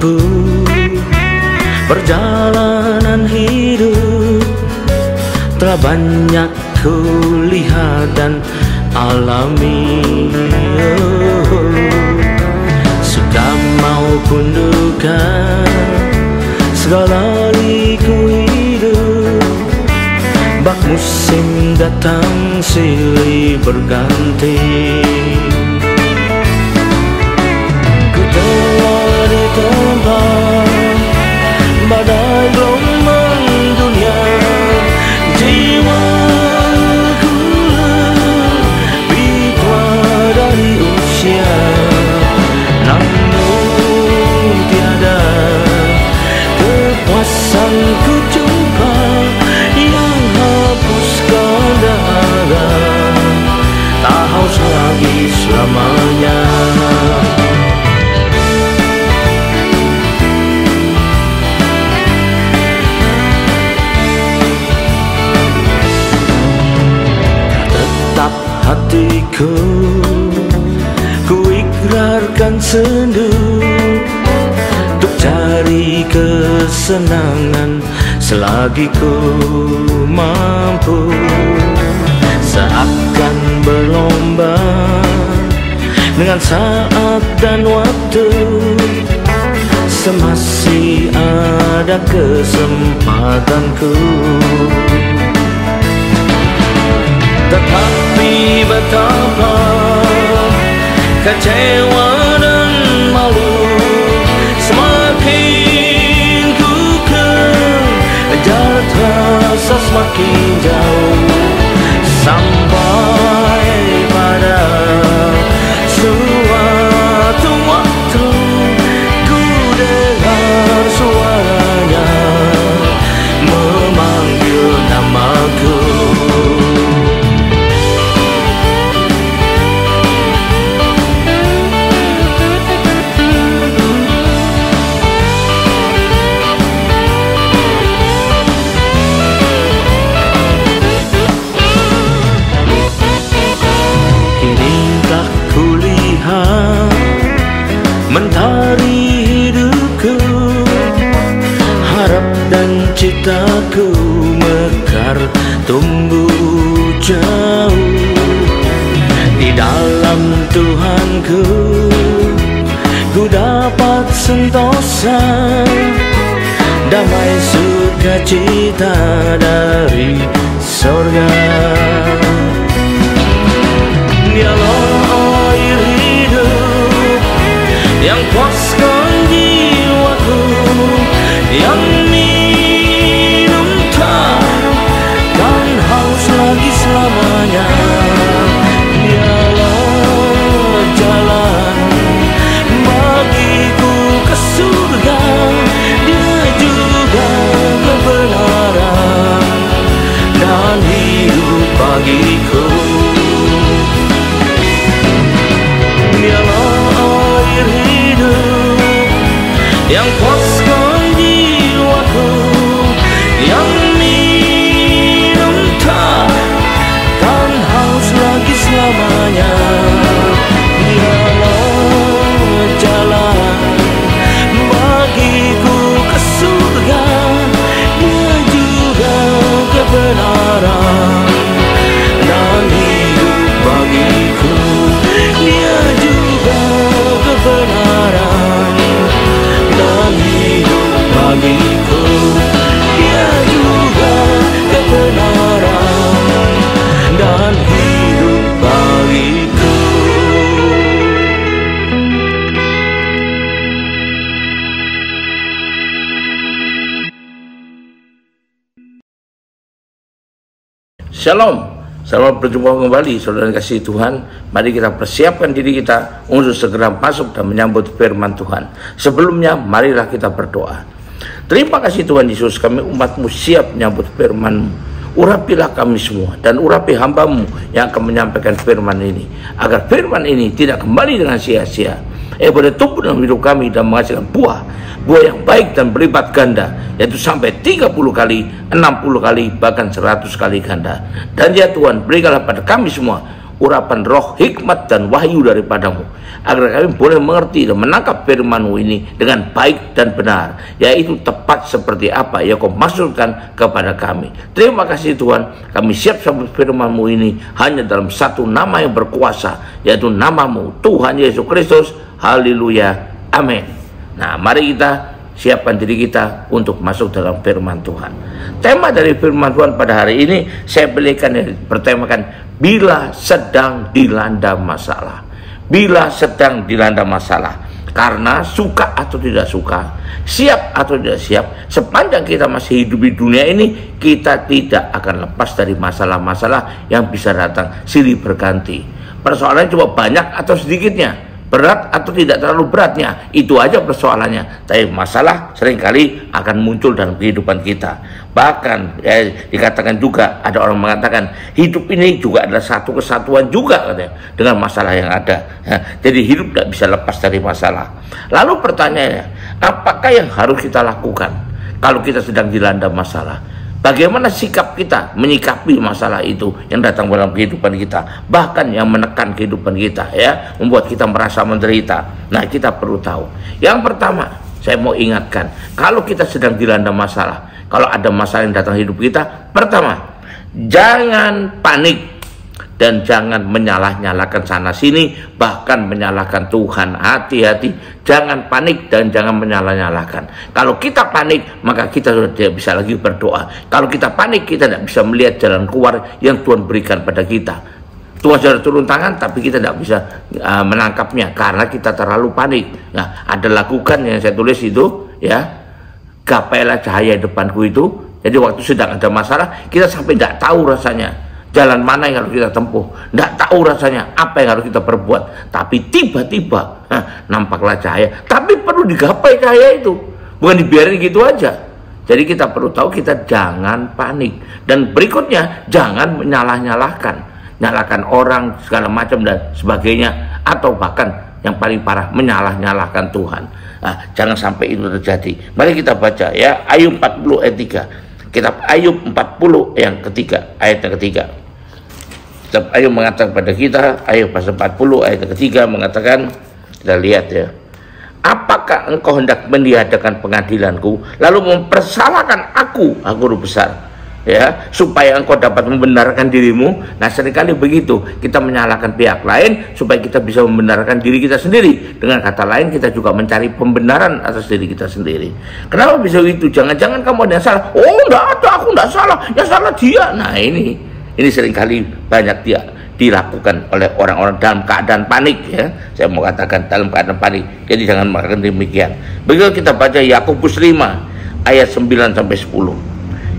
menempuh perjalanan hidup, telah banyak kulihat dan alami, suka maupun duka, segala liku hidup. Bak musim datang silih berganti, ku telah ditempa badai gelombang dunia. Jiwaku lebih tua dari usia, namun tiada kepuasan ku jumpa yang hapuskan dahaga, tak haus lagi selamanya. Tetap hatiku ku ikrarkan sendu untuk cari kesenangan selagi ku mampu, seakan berlomba dengan saat dan waktu, semasih ada kesempatanku. Tetapi betapa kecewa dan malu, semakin ku kejar terasa semakin jauh, sampai pada suatu waktu ku dengar suaranya memanggil namaku. Mentari hidupku, harap dan citaku mekar tumbuh jauh di dalam Tuhanku. Ku dapat sentosa damai sukacita dari sorga. Dialah air hidup yang puaskan jiwaku, yang minum takkan haus lagi selamanya. Dialah jalan bagiku ke surga, Dia juga kebenaran dan hidup bagiku. Dialah air hidup yang puaskan jiwaku, yang minum takkan haus lagi selamanya. Dialah jalan bagiku ke surga, Dia juga kebenaran dan hidup bagiku. Dia juga kebenaran dan hidup bagiku. Dia juga kebenaran dan hidup bagiku. Shalom. Selamat berjumpa kembali saudara kasih Tuhan. Mari kita persiapkan diri kita untuk segera masuk dan menyambut firman Tuhan. Sebelumnya marilah kita berdoa. Terima kasih Tuhan Yesus, kami umat-Mu siap menyambut firman-Mu. Urapilah kami semua dan urapi hamba-Mu yang akan menyampaikan firman ini, agar firman ini tidak kembali dengan sia-sia, boleh tumbuh dalam hidup kami dan menghasilkan buah yang baik dan berlipat ganda, yaitu sampai 30 kali, 60 kali, bahkan 100 kali ganda. Dan ya Tuhan, berikanlah pada kami semua urapan roh, hikmat dan wahyu daripadamu, agar kami boleh mengerti dan menangkap firman-Mu ini dengan baik dan benar, yaitu tepat seperti apa yang Kau maksudkan kepada kami. Terima kasih Tuhan, kami siap sambut firman-Mu ini hanya dalam satu nama yang berkuasa, yaitu nama-Mu, Tuhan Yesus Kristus. Haleluya, amin. Nah, mari kita siapkan diri kita untuk masuk dalam firman Tuhan. Tema dari firman Tuhan pada hari ini saya berikan bertemakan bila sedang dilanda masalah. Bila sedang dilanda masalah. Karena suka atau tidak suka, siap atau tidak siap, sepanjang kita masih hidup di dunia ini, kita tidak akan lepas dari masalah-masalah yang bisa datang silih berganti. Persoalannya cuma banyak atau sedikitnya, berat atau tidak terlalu beratnya, itu aja persoalannya. Tapi masalah seringkali akan muncul dalam kehidupan kita. Bahkan dikatakan juga, ada orang mengatakan hidup ini juga adalah satu kesatuan juga katanya, dengan masalah yang ada. Jadi hidup tidak bisa lepas dari masalah. Lalu pertanyaannya, apakah yang harus kita lakukan kalau kita sedang dilanda masalah? Bagaimana sikap kita menyikapi masalah itu yang datang dalam kehidupan kita, bahkan yang menekan kehidupan kita, ya, membuat kita merasa menderita. Nah, kita perlu tahu. Yang pertama, saya mau ingatkan, kalau kita sedang dilanda masalah, kalau ada masalah yang datang hidup kita, pertama, jangan panik dan jangan menyalah-nyalakan sana sini, bahkan menyalahkan Tuhan. Hati-hati, jangan panik dan jangan menyalah-nyalakan. Kalau kita panik, maka kita sudah tidak bisa lagi berdoa. Kalau kita panik, kita tidak bisa melihat jalan keluar yang Tuhan berikan pada kita. Tuhan sudah turun tangan, tapi kita tidak bisa menangkapnya karena kita terlalu panik. Nah, ada lakukan yang saya tulis itu, ya, gapailah cahaya depanku itu. Jadi waktu sedang ada masalah, kita sampai tidak tahu rasanya jalan mana yang harus kita tempuh, tidak tahu rasanya apa yang harus kita perbuat, tapi tiba-tiba nampaklah cahaya. Tapi perlu digapai cahaya itu, bukan dibiarin gitu aja. Jadi kita perlu tahu, kita jangan panik. Dan berikutnya, jangan menyalah-nyalahkan, nyalahkan orang segala macam dan sebagainya, atau bahkan yang paling parah, menyalah-nyalahkan Tuhan. Nah, jangan sampai itu terjadi. Mari kita baca, ya, Ayub 40 ayat 3. Kitab Ayub 40 yang ketiga, ayat yang ketiga. Kitab Ayub mengatakan kepada kita, Ayub pasal 40 ayat ketiga mengatakan, kita lihat ya, apakah engkau hendak meniadakan pengadilanku, lalu mempersalahkan aku guru besar, ya, supaya engkau dapat membenarkan dirimu. Nah, seringkali begitu, kita menyalahkan pihak lain supaya kita bisa membenarkan diri kita sendiri. Dengan kata lain, kita juga mencari pembenaran atas diri kita sendiri. Kenapa bisa begitu? Jangan-jangan kamu ada yang salah. Oh, enggak ada, aku enggak salah, yang salah dia. Nah, ini seringkali banyak dia dilakukan oleh orang-orang dalam keadaan panik, ya. Saya mau katakan dalam keadaan panik. Jadi jangan melakukan demikian. Begitu kita baca Yakobus 5 ayat 9 sampai 10.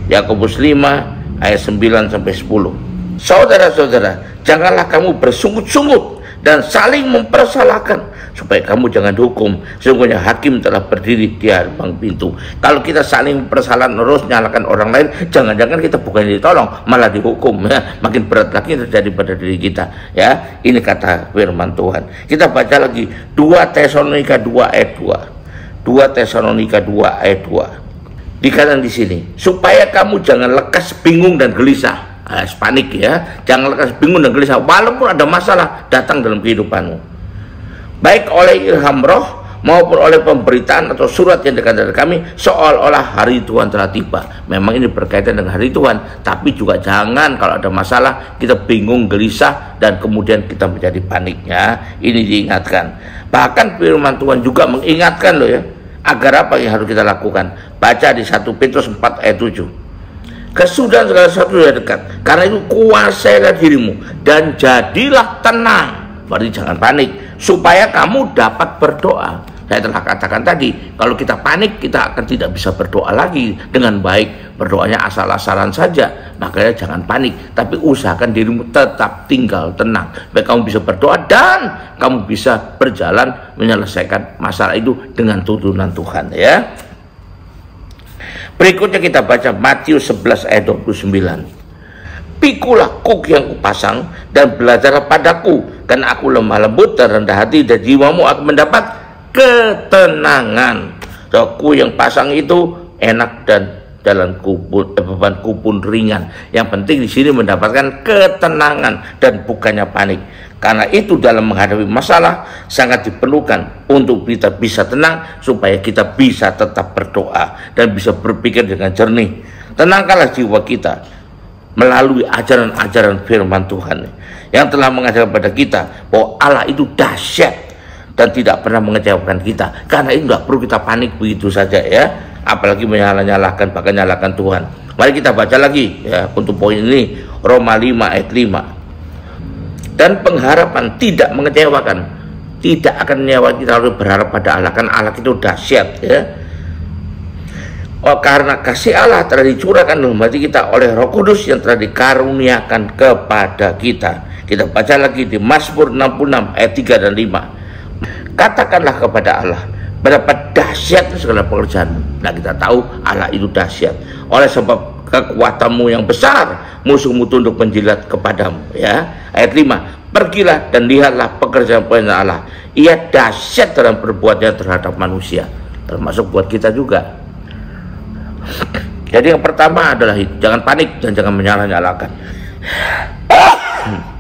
Yakobus 5 ayat 9 sampai 10. Saudara-saudara, janganlah kamu bersungut-sungut dan saling mempersalahkan, supaya kamu jangan dihukum. Sesungguhnya hakim telah berdiri di gerbang pintu. Kalau kita saling mempersalahkan, terus nyalakan orang lain, jangan-jangan kita bukan ditolong, malah dihukum, ya. Makin berat lagi terjadi pada diri kita, ya. Ini kata firman Tuhan. Kita baca lagi 2 Tesalonika 2 ayat 2. 2 Tesalonika 2 ayat 2. Dikatakan di sini, supaya kamu jangan lekas bingung dan gelisah. Panik, ya. Jangan lekas bingung dan gelisah walaupun ada masalah datang dalam kehidupanmu, baik oleh ilham roh maupun oleh pemberitaan atau surat yang dekat dari kami, seolah-olah hari Tuhan telah tiba. Memang ini berkaitan dengan hari Tuhan, tapi juga jangan kalau ada masalah kita bingung, gelisah, dan kemudian kita menjadi paniknya. Ini diingatkan. Bahkan firman Tuhan juga mengingatkan loh, ya, agar apa yang harus kita lakukan. Baca di 1 Petrus 4 ayat 7. Kesudahan segala sesuatu sudah dekat, karena itu kuasailah dirimu dan jadilah tenang. Berarti jangan panik, supaya kamu dapat berdoa. Saya telah katakan tadi, kalau kita panik, kita akan tidak bisa berdoa lagi dengan baik. Berdoanya asal-asalan saja. Makanya jangan panik, tapi usahakan dirimu tetap tinggal tenang, supaya kamu bisa berdoa dan kamu bisa berjalan menyelesaikan masalah itu dengan tuntunan Tuhan, ya. Berikutnya kita baca Matius 11 ayat 29. Pikulah kuk yang kupasang dan belajarlah padaku, karena aku lemah lembut dan rendah hati, dan jiwamu akan mendapat ketenangan. So, kuk yang pasang itu enak dan bebanku pun ringan. Yang penting di sini mendapatkan ketenangan dan bukannya panik. Karena itu dalam menghadapi masalah sangat diperlukan untuk kita bisa tenang, supaya kita bisa tetap berdoa dan bisa berpikir dengan jernih. Tenangkanlah jiwa kita melalui ajaran-ajaran firman Tuhan yang telah mengajarkan kepada kita bahwa Allah itu dahsyat dan tidak pernah mengecewakan kita. Karena itu nggak perlu kita panik begitu saja ya, apalagi menyalahkan bahkan nyalakan Tuhan. Mari kita baca lagi ya untuk poin ini, Roma 5 ayat 5. Dan pengharapan tidak mengecewakan, tidak akan menyewa kita harus berharap pada Allah, kan Allah itu dahsyat ya. Oh, karena kasih Allah telah dicurahkan dalam hati kita oleh Roh Kudus yang telah dikaruniakan kepada kita. Kita baca lagi di Mazmur 66 ayat 3 dan 5. Katakanlah kepada Allah, berapa dahsyat segala pekerjaanmu. Nah, kita tahu Allah itu dahsyat. Oleh sebab kekuatanmu yang besar, musuhmu tunduk menjilat kepadamu ya. Ayat 5, pergilah dan lihatlah pekerjaan-pekerjaan Allah. Ia dahsyat dalam perbuatannya terhadap manusia, termasuk buat kita juga. Jadi yang pertama adalah jangan panik dan jangan menyalah-nyalakan.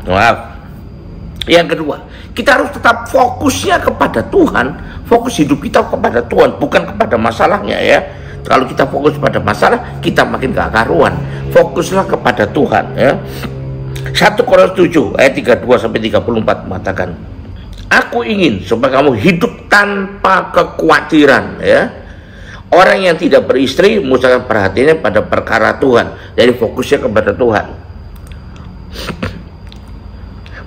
Maaf. Yang kedua, kita harus tetap fokusnya kepada Tuhan. Fokus hidup kita kepada Tuhan, bukan kepada masalahnya ya. Kalau kita fokus pada masalah, kita makin gak karuan. Fokuslah kepada Tuhan ya. 1 Korintus 7 ayat 32 sampai 34 mengatakan, aku ingin supaya kamu hidup tanpa kekhawatiran ya. Orang yang tidak beristri musahkan perhatiannya pada perkara Tuhan. Jadi fokusnya kepada Tuhan.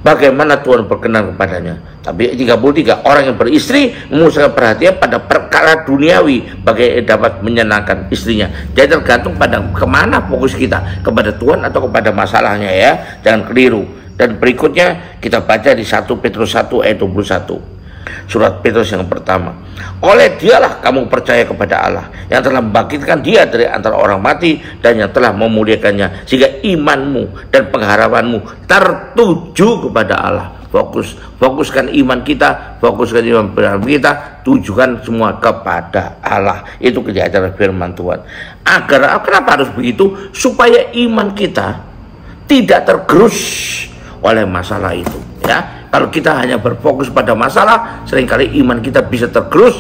Bagaimana Tuhan berkenan kepadanya. Tapi 33, orang yang beristri memusatkan perhatian pada perkara duniawi, bagaimana dapat menyenangkan istrinya. Jadi tergantung pada kemana fokus kita, kepada Tuhan atau kepada masalahnya ya. Jangan keliru. Dan berikutnya kita baca di 1 Petrus 1 ayat 21. Surat Petrus yang pertama. Oleh dialah kamu percaya kepada Allah, yang telah membangkitkan dia dari antara orang mati, dan yang telah memuliakannya, sehingga imanmu dan pengharapanmu tertuju kepada Allah. Fokuskan iman kita, fokuskan iman pengharapan kita, tujukan semua kepada Allah. Itu kejahatannya firman Tuhan. Kenapa harus begitu? Supaya iman kita tidak tergerus oleh masalah itu ya. Kalau kita hanya berfokus pada masalah, seringkali iman kita bisa tergerus,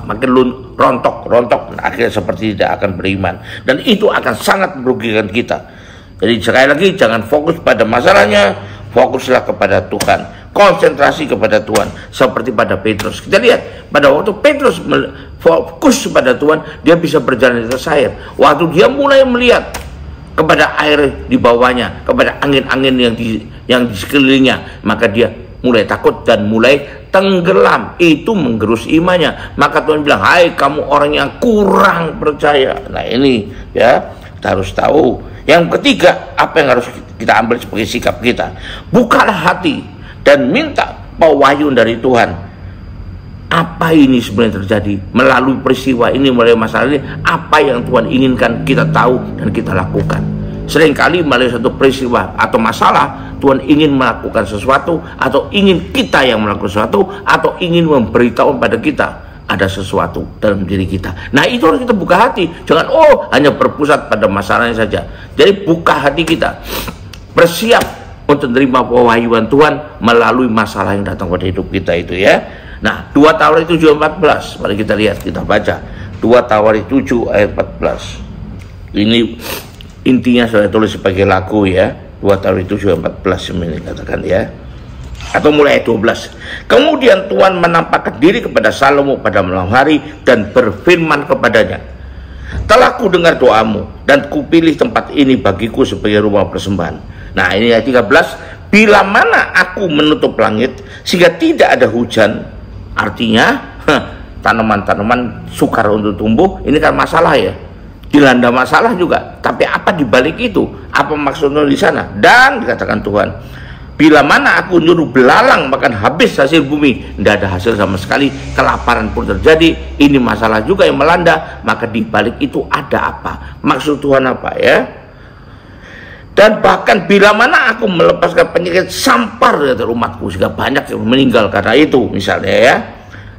makin rontok, akhirnya seperti tidak akan beriman, dan itu akan sangat merugikan kita. Jadi sekali lagi, jangan fokus pada masalahnya, fokuslah kepada Tuhan, konsentrasi kepada Tuhan, seperti pada Petrus. Kita lihat pada waktu Petrus fokus pada Tuhan, dia bisa berjalan di atas air. Waktu dia mulai melihat kepada air di bawahnya, kepada angin-angin yang di sekelilingnya, maka dia mulai takut dan mulai tenggelam. Itu menggerus imannya. Maka Tuhan bilang, hai kamu orang yang kurang percaya. Nah ini ya, kita harus tahu. Yang ketiga, apa yang harus kita ambil sebagai sikap kita? Bukalah hati dan minta pewahyuan dari Tuhan. Apa ini sebenarnya terjadi melalui peristiwa ini, melalui masalah ini? Apa yang Tuhan inginkan kita tahu dan kita lakukan. Seringkali melalui satu peristiwa atau masalah, Tuhan ingin melakukan sesuatu, atau ingin kita yang melakukan sesuatu, atau ingin memberitahu pada kita ada sesuatu dalam diri kita. Nah itu harus kita buka hati. Jangan hanya berpusat pada masalahnya saja. Jadi buka hati kita, bersiap untuk menerima pewahyuan Tuhan melalui masalah yang datang pada hidup kita itu ya. Nah 2 Tawarik 7 ayat 14, mari kita lihat, kita baca 2 Tawarik 7 ayat 14. Ini intinya saya tulis sebagai lagu ya. 2 Tawarik 7 ayat 14 ini katakan ya. Atau mulai ayat 12. Kemudian Tuhan menampakkan diri kepada Salomo pada malam hari dan berfirman kepadanya, telah ku dengar doamu dan kupilih tempat ini bagiku sebagai rumah persembahan. Nah ini ayat 13. Bila mana aku menutup langit sehingga tidak ada hujan, artinya tanaman-tanaman sukar untuk tumbuh. Ini kan masalah ya, dilanda masalah juga. Tapi apa dibalik itu? Apa maksudnya di sana? Dan dikatakan Tuhan, bila mana aku nyuruh belalang makan habis hasil bumi, tidak ada hasil sama sekali, kelaparan pun terjadi. Ini masalah juga yang melanda. Maka dibalik itu ada apa? Maksud Tuhan apa ya? Dan bahkan bila mana aku melepaskan penyakit sampar dari umatku, sehingga banyak yang meninggal karena itu misalnya ya.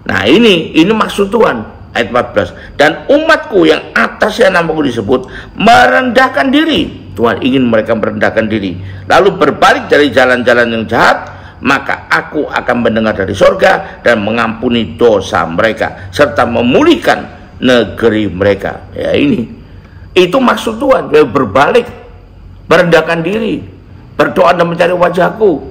Nah ini maksud Tuhan. ayat 14. Dan umatku yang atasnya namaku disebut merendahkan diri. Tuhan ingin mereka merendahkan diri, lalu berbalik dari jalan-jalan yang jahat, maka aku akan mendengar dari sorga dan mengampuni dosa mereka serta memulihkan negeri mereka. Ya, ini itu maksud Tuhan. Berbalik, merendahkan diri, berdoa dan mencari wajahku,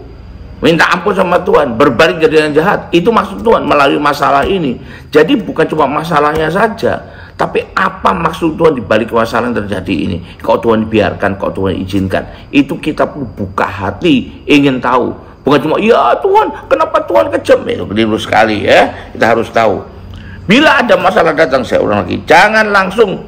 minta ampun sama Tuhan, berbalik dari yang jahat. Itu maksud Tuhan melalui masalah ini. Jadi bukan cuma masalahnya saja, tapi apa maksud Tuhan di balik masalah yang terjadi ini. Kok Tuhan biarkan, kok Tuhan izinkan. Itu kita perlu buka hati, ingin tahu. Bukan cuma, ya Tuhan, kenapa Tuhan kejam? Itu keliru sekali ya. Kita harus tahu. Bila ada masalah datang, saya ulang lagi, jangan langsung,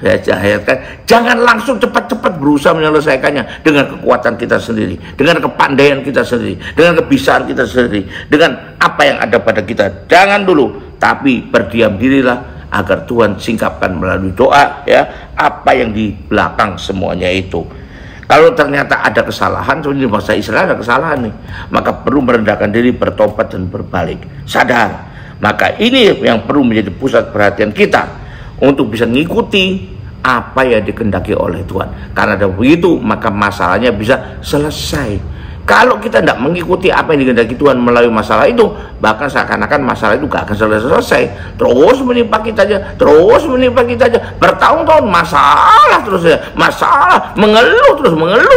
saya cahayatkan, jangan langsung cepat-cepat berusaha menyelesaikannya dengan kekuatan kita sendiri, dengan kepandaian kita sendiri, dengan kebisaan kita sendiri, dengan apa yang ada pada kita. Jangan dulu, tapi berdiam dirilah agar Tuhan singkapkan melalui doa ya apa yang di belakang semuanya itu. Kalau ternyata ada kesalahan, seperti di bangsa Israel ada kesalahan nih, maka perlu merendahkan diri, bertobat dan berbalik, sadar. Maka ini yang perlu menjadi pusat perhatian kita untuk bisa mengikuti apa yang dikehendaki oleh Tuhan. Karena ada begitu, maka masalahnya bisa selesai. Kalau kita tidak mengikuti apa yang dikehendaki Tuhan melalui masalah itu, bahkan seakan-akan masalah itu gak akan selesai. Terus menimpa kita aja, terus menimpa kita aja, bertahun-tahun masalah terus ya, masalah, mengeluh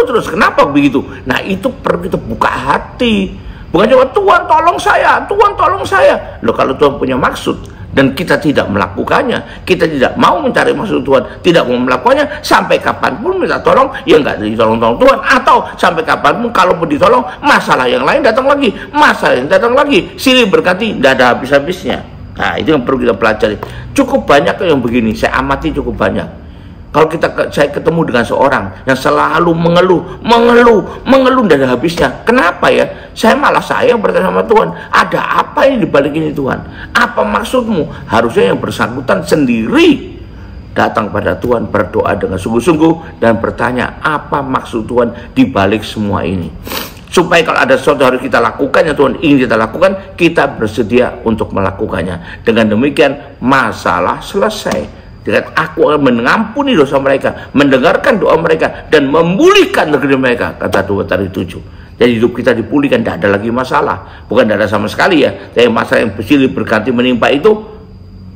terus. Kenapa begitu? Nah, itu perlu kita buka hati. Bukan cuma Tuhan tolong saya, Tuhan tolong saya. Loh, kalau Tuhan punya maksud dan kita tidak melakukannya, kita tidak mau mencari maksud Tuhan, tidak mau melakukannya, sampai kapanpun minta tolong, ya nggak ditolong-tolong Tuhan. Atau sampai kapanpun kalaupun ditolong, masalah yang lain datang lagi, masalah yang datang lagi, silih berganti, tidak ada habis-habisnya. Nah, itu yang perlu kita pelajari. Cukup banyak yang begini, saya amati cukup banyak. Kalau saya ketemu dengan seorang yang selalu mengeluh, dan ada habisnya. Kenapa ya? Saya bertanya sama Tuhan, ada apa ini di balik ini Tuhan? Apa maksudmu? Harusnya yang bersangkutan sendiri datang pada Tuhan, berdoa dengan sungguh-sungguh dan bertanya, apa maksud Tuhan di balik semua ini? Supaya kalau ada sesuatu harus kita lakukan yang Tuhan ingin kita lakukan, kita bersedia untuk melakukannya. Dengan demikian masalah selesai. Dengan aku akan mengampuni dosa mereka, mendengarkan doa mereka, dan memulihkan negeri mereka, kata 2 Tarik 7. Jadi hidup kita dipulihkan, tidak ada lagi masalah. Bukan tidak ada sama sekali ya, tapi masalah yang bersilih berganti menimpa itu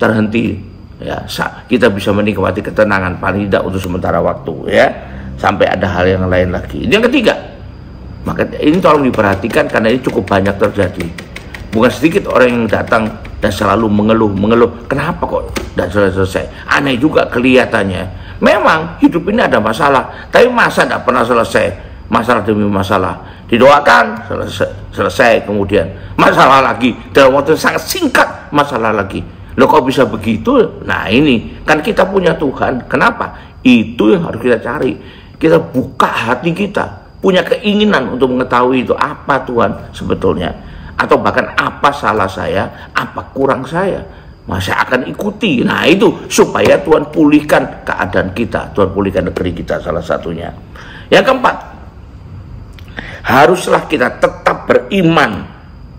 terhenti. Ya, kita bisa menikmati ketenangan paling tidak untuk sementara waktu ya, sampai ada hal yang lain lagi. Ini yang ketiga. Maka ini tolong diperhatikan karena ini cukup banyak terjadi. Bukan sedikit orang yang datang dan selalu mengeluh. Kenapa kok tidak selesai? Aneh juga kelihatannya. Memang hidup ini ada masalah, tapi masa tidak pernah selesai? Masalah demi masalah. Didoakan, selesai, kemudian masalah lagi. Dalam waktu sangat singkat, masalah lagi. Loh, kok bisa begitu? Nah, ini kan kita punya Tuhan. Kenapa? Itu yang harus kita cari. Kita buka hati kita, punya keinginan untuk mengetahui itu apa Tuhan sebetulnya. Atau bahkan apa salah saya, apa kurang saya, masa akan ikuti. Nah, itu supaya Tuhan pulihkan keadaan kita, Tuhan pulihkan negeri kita, salah satunya. Yang keempat, haruslah kita tetap beriman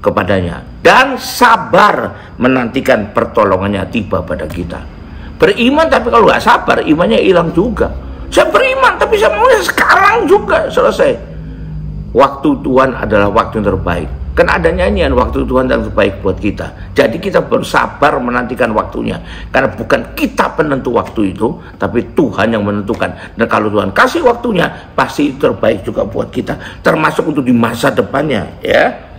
kepadanya dan sabar menantikan pertolongannya tiba pada kita. Beriman tapi kalau nggak sabar, imannya hilang juga. Saya beriman tapi saya maunya sekarang juga selesai. Waktu Tuhan adalah waktu yang terbaik. Kan ada nyanyian waktu Tuhan yang terbaik buat kita. Jadi kita bersabar menantikan waktunya. Karena bukan kita penentu waktu itu, tapi Tuhan yang menentukan. Dan kalau Tuhan kasih waktunya, pasti itu terbaik juga buat kita. Termasuk untuk di masa depannya ya.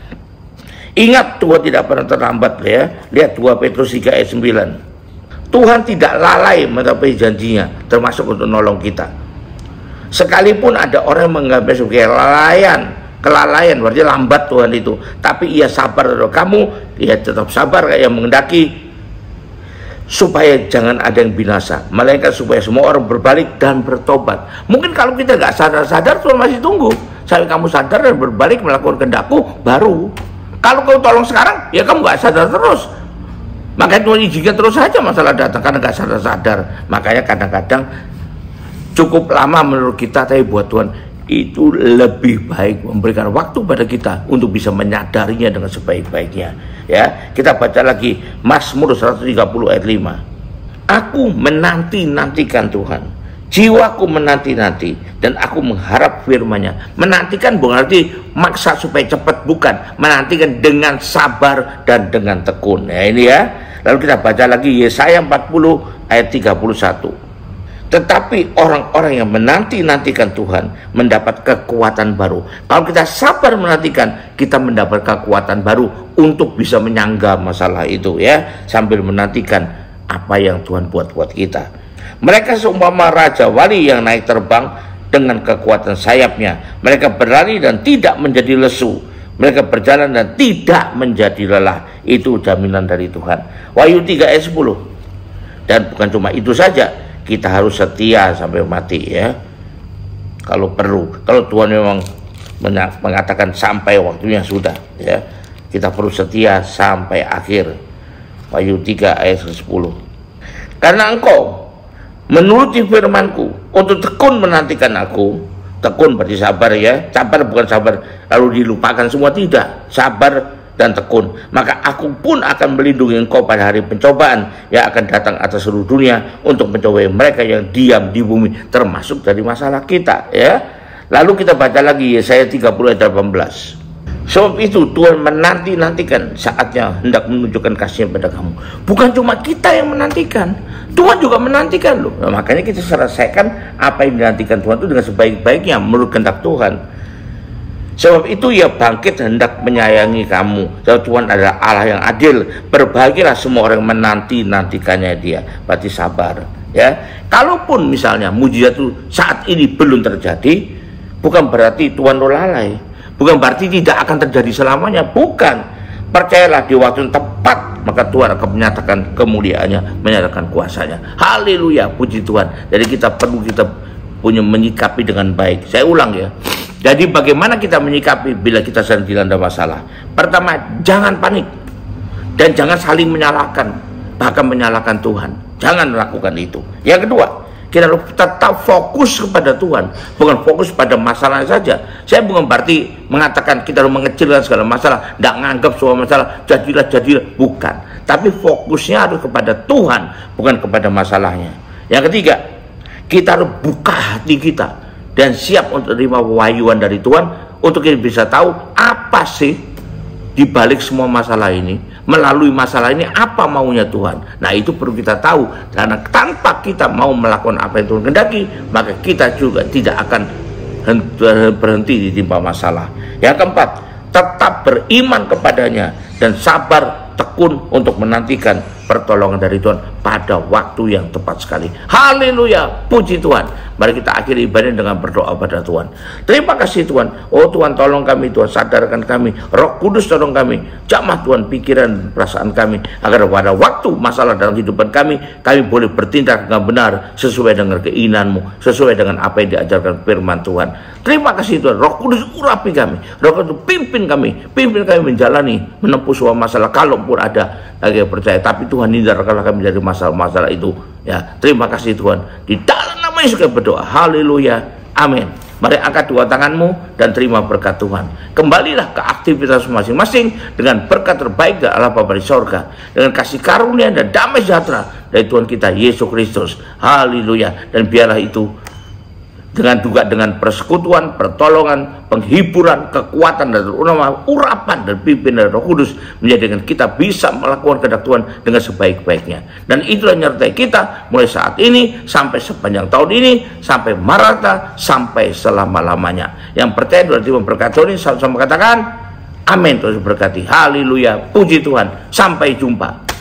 Ingat, Tuhan tidak pernah terlambat ya. Lihat 2 Petrus 3 ayat 9. Tuhan tidak lalai mencapai janjinya, termasuk untuk nolong kita. Sekalipun ada orang yang menganggapnya sebagai kelalaian, berarti lambat Tuhan itu, tapi ia sabar. Kamu ia tetap sabar kayak yang mengendaki, supaya jangan ada yang binasa, melainkan supaya semua orang berbalik dan bertobat. Mungkin kalau kita nggak sadar-sadar, Tuhan masih tunggu sampai kamu sadar dan berbalik melakukan kehendakku baru. Kalau kau tolong sekarang, ya kamu nggak sadar terus. Makanya Tuhan izinkan terus saja masalah datang karena nggak sadar-sadar. Makanya kadang-kadang cukup lama menurut kita, tapi buat Tuhan itu lebih baik memberikan waktu pada kita untuk bisa menyadarinya dengan sebaik-baiknya. Ya, kita baca lagi Mazmur 130 ayat 5. Aku menanti-nantikan Tuhan, jiwaku menanti-nanti, dan aku mengharap firman-Nya. Menantikan bukan arti maksa supaya cepat, bukan. Menantikan dengan sabar dan dengan tekun. Ya, ini ya. Lalu kita baca lagi Yesaya 40 ayat 31. Tetapi orang-orang yang menanti-nantikan Tuhan mendapat kekuatan baru. Kalau kita sabar menantikan, kita mendapat kekuatan baru untuk bisa menyangga masalah itu, ya, sambil menantikan apa yang Tuhan buat kita. Mereka seumpama raja wali yang naik terbang dengan kekuatan sayapnya. Mereka berlari dan tidak menjadi lesu. Mereka berjalan dan tidak menjadi lelah. Itu jaminan dari Tuhan. Wahyu 3 ayat 10. Dan bukan cuma itu saja, kita harus setia sampai mati, ya. Kalau perlu, kalau Tuhan memang mengatakan sampai waktunya sudah, ya, kita perlu setia sampai akhir. Wahyu 3 ayat 10. Karena engkau menuruti firman-Ku untuk tekun menantikan Aku. Tekun berarti sabar, ya. Sabar bukan sabar lalu dilupakan semua, tidak. Sabar dan tekun, maka Aku pun akan melindungi engkau pada hari pencobaan yang akan datang atas seluruh dunia untuk mencobai mereka yang diam di bumi, termasuk dari masalah kita, ya. Lalu kita baca lagi Yesaya 30 ayat 18. Sebab itu Tuhan menanti-nantikan saatnya hendak menunjukkan kasih-Nya pada kamu. Bukan cuma kita yang menantikan, Tuhan juga menantikan loh. Nah, makanya kita selesaikan apa yang dinantikan Tuhan itu dengan sebaik-baiknya menurut kehendak Tuhan. Sebab itu Ia bangkit hendak menyayangi kamu. Sebab Tuhan adalah Allah yang adil. Berbahagialah semua orang yang menanti-nantikannya Dia. Berarti sabar, ya. Kalaupun misalnya mujizat itu saat ini belum terjadi, bukan berarti Tuhan lalai, bukan berarti tidak akan terjadi selamanya, bukan. Percayalah di waktu yang tepat, maka Tuhan akan menyatakan kemuliaannya, menyatakan kuasanya. Haleluya, puji Tuhan. Jadi kita punya menyikapi dengan baik. Saya ulang, ya. Jadi bagaimana kita menyikapi bila kita sedang dilanda masalah? Pertama, jangan panik dan jangan saling menyalahkan, bahkan menyalahkan Tuhan. Jangan melakukan itu. Yang kedua, kita harus tetap fokus kepada Tuhan, bukan fokus pada masalah saja. Saya bukan berarti mengatakan kita harus mengecilkan segala masalah, tidak menganggap semua masalah jadilah, bukan. Tapi fokusnya harus kepada Tuhan, bukan kepada masalahnya. Yang ketiga, kita harus buka hati kita dan siap untuk menerima wahyuan dari Tuhan untuk kita bisa tahu apa sih di balik semua masalah ini, melalui masalah ini apa maunya Tuhan. Nah, itu perlu kita tahu, karena tanpa kita mau melakukan apa yang Tuhan kehendaki, maka kita juga tidak akan berhenti ditimpa masalah. Yang keempat, tetap beriman kepadanya dan sabar tekun untuk menantikan pertolongan dari Tuhan pada waktu yang tepat sekali. Haleluya, puji Tuhan. Mari kita akhiri ibadah dengan berdoa pada Tuhan. Terima kasih Tuhan. Oh Tuhan, tolong kami Tuhan, sadarkan kami. Roh Kudus tolong kami, jamah Tuhan pikiran dan perasaan kami, agar pada waktu masalah dalam kehidupan kami boleh bertindak dengan benar sesuai dengan keinginan-Mu, sesuai dengan apa yang diajarkan firman Tuhan. Terima kasih Tuhan. Roh Kudus urapi kami, Roh Kudus pimpin kami menjalani, menempuh semua masalah kalaupun ada lagi percaya. Tapi Tuhan, hindarkanlah kami dari masalah-masalah itu, ya. Terima kasih Tuhan. Di dalam nama Yesus kami berdoa. Haleluya, amin. Mari angkat dua tanganmu dan terima berkat Tuhan. Kembalilah ke aktivitas masing-masing dengan berkat terbaik dari Allah Bapa di sorga, dengan kasih karunia dan damai sejahtera dari Tuhan kita Yesus Kristus. Haleluya. Dan biarlah itu dengan persekutuan, pertolongan, penghiburan, kekuatan dan urapan dan pimpin dari Roh Kudus, menjadikan kita bisa melakukan kehendak Tuhan dengan sebaik-baiknya. Dan itulah menyertai kita mulai saat ini sampai sepanjang tahun ini, sampai Maranatha, sampai selama-lamanya. Yang percaya berarti memberkati ini, sama-sama katakan amin. Terus berkati. Haleluya, puji Tuhan. Sampai jumpa.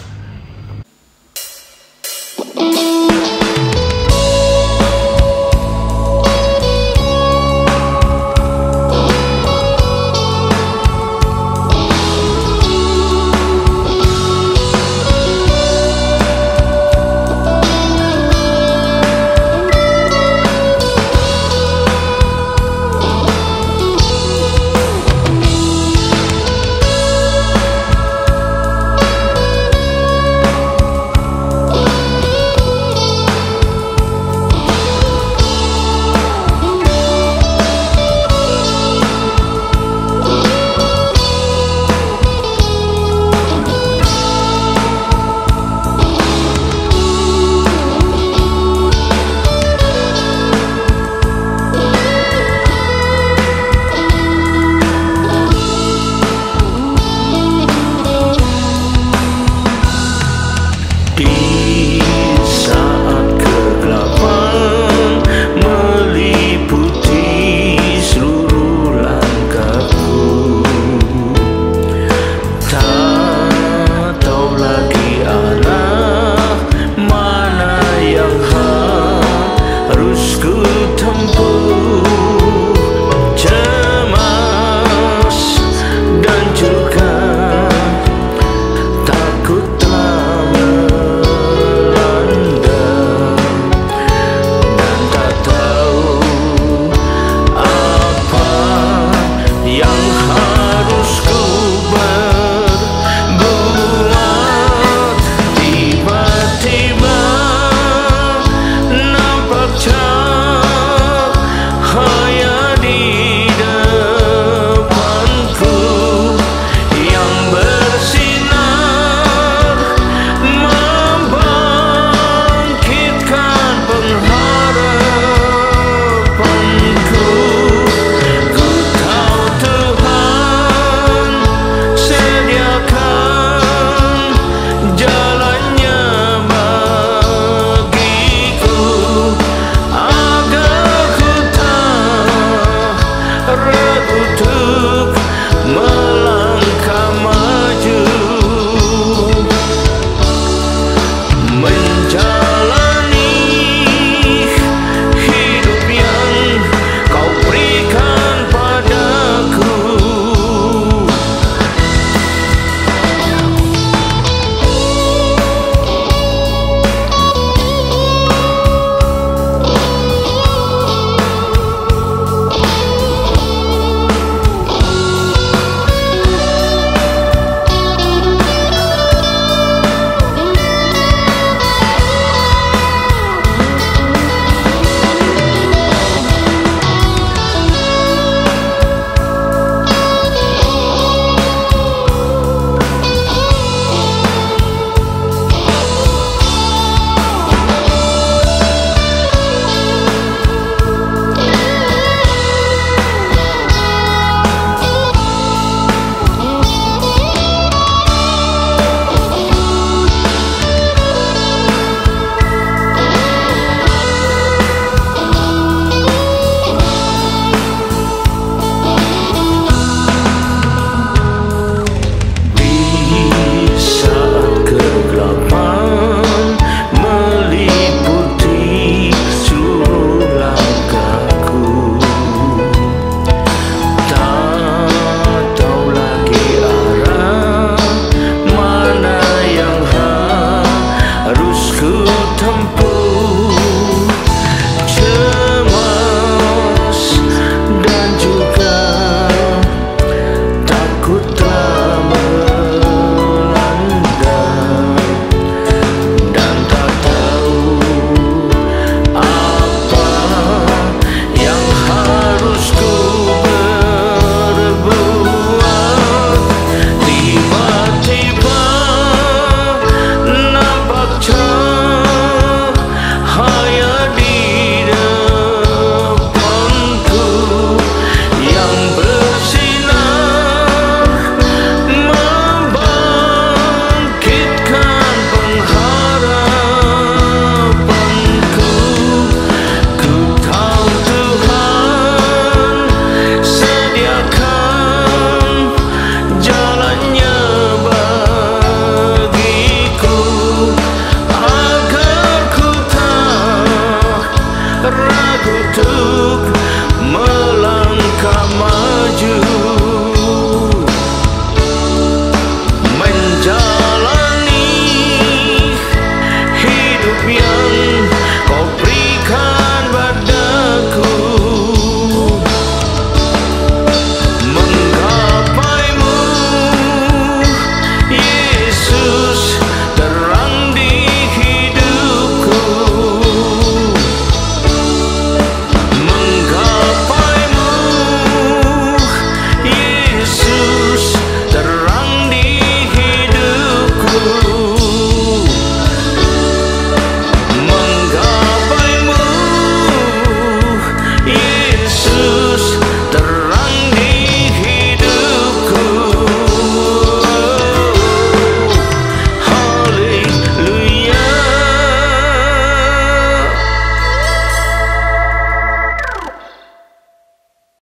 untuk melangkah